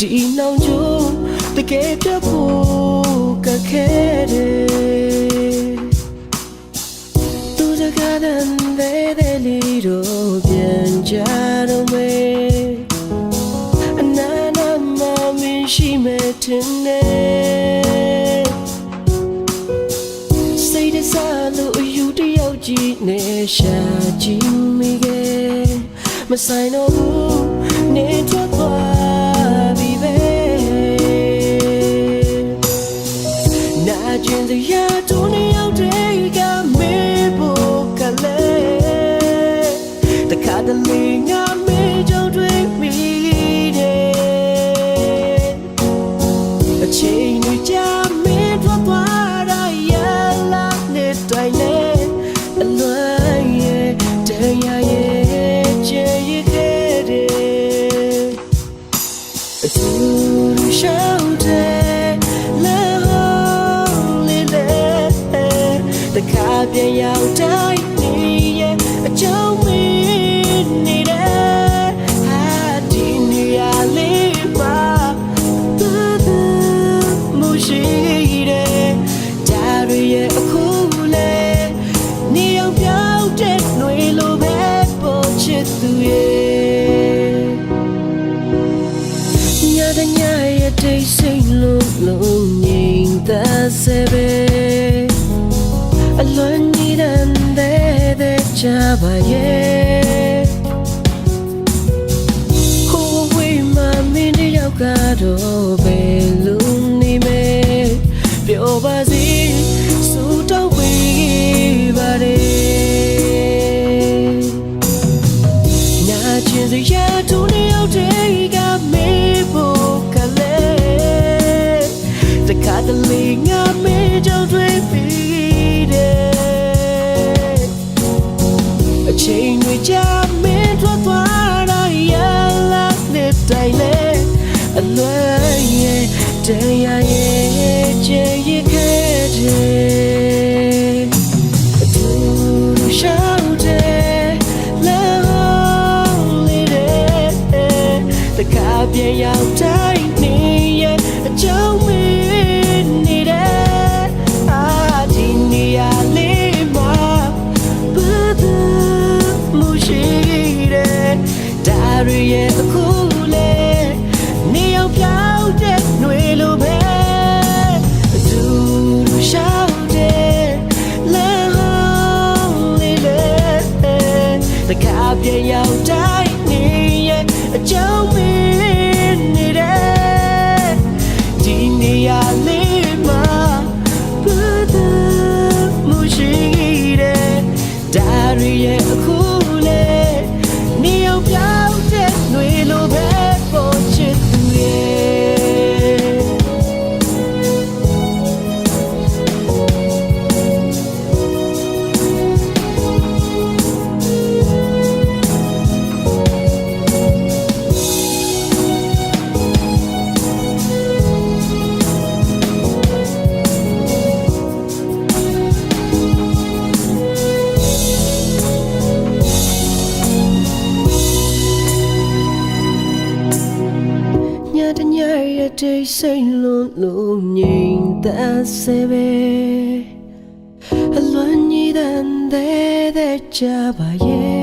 ဒီနောင်ကျိုးတကယ်ပြဖို့ကခဲ့တယ်သူစကားတန်တဲ့လီတော့ပြန်ကြတော့မယ်အနာနာမမင်းရှိမဲ့တင်နေစိတ်တစားလို့အယူတယောက်ကြီးနဲ့ရှာကြည့်မိခဲ့မဆိုင်တော့ဘူးနေထွက်သွားပြီပဲနာကျင်စရာတို့နှစ်ယောက်တည်းကမေးဖို့ကလေးတခါတလေငါမေးကြောင့်တွေ့မိတယ်အချိန်တွေကြာမင်းထွက်သွားတာရလာနဲ့တိုင်းလေအလွန်ရဲ့တရားရဲ့ချေရခဲ့တယ်အတူတူရှောင်းတယ်လဲဟောလေးလေတခါပြန်ရောက်တိုင်းနေရဲ့အကြောင်းမင်းနေတယ်ဟာဒီနေရာလေးပါသူမရှိတယ်ဒါရရဲ့အခုလေနေအောင်ပြောင်းတဲ့ຫນွေလိုပဲပေါ်ချစ်သူရဲ့ညတဲ့ညရဲ့တိတ်ဆိတ်လုံးငြိမ်သက်စေပဲအလွန်ကြီးတဲ့ချပါရဲ့ဟိုဝေးမှမင်းတယောက်ကတော့ဘယ်လိုနေမဲပြောပါစီစူတော့ဝေးပါတယ်နာကျင်စရာတို့နှစ်ယောက်တည်းကမေးဖို့ကလေးတခါတလေငါမေးကြောင့်တွေ့ပြီးတယ်အချိန်တွေကြာမင်းထွက်သွားတာရလာနဲ့တိုင်းလေအလွန်ရဲ့တရားရဲ့ချေရခဲ့တယ်အတူတူရှောင်းတယ်လဲဟောလေးတဲ့တခါပြန်ရောက်တိုင်းနေရဲ့အကြောင်းမင်းနေတယ်အာဒီနေရာလေးမှာဘယ်သူမရှိတယ်ဒါရရဲ့အခုလေနေအောင်ပြောင်းတဲ့ຫນွေလိုပဲအတူတူရှောင်းတယ်လဲဟောလေးလေတခါပြန်ရောက်တိုင်းနေရဲ့အကြောင်းမင်းနေတယ်ဒီနေရာလေးမှာဘယ်သူမရှိတယ်ဒါရရဲ့အခုလေနေအောင်ပြောင်းတဲ့ຫນွေလိုပဲပေါ်ချစ်သူရဲ့ညရဲ့တိတ်ဆိတ်လုံးငြိမ်သက်စေပဲအလွန်ကြီးတဲ့ချပါရဲ့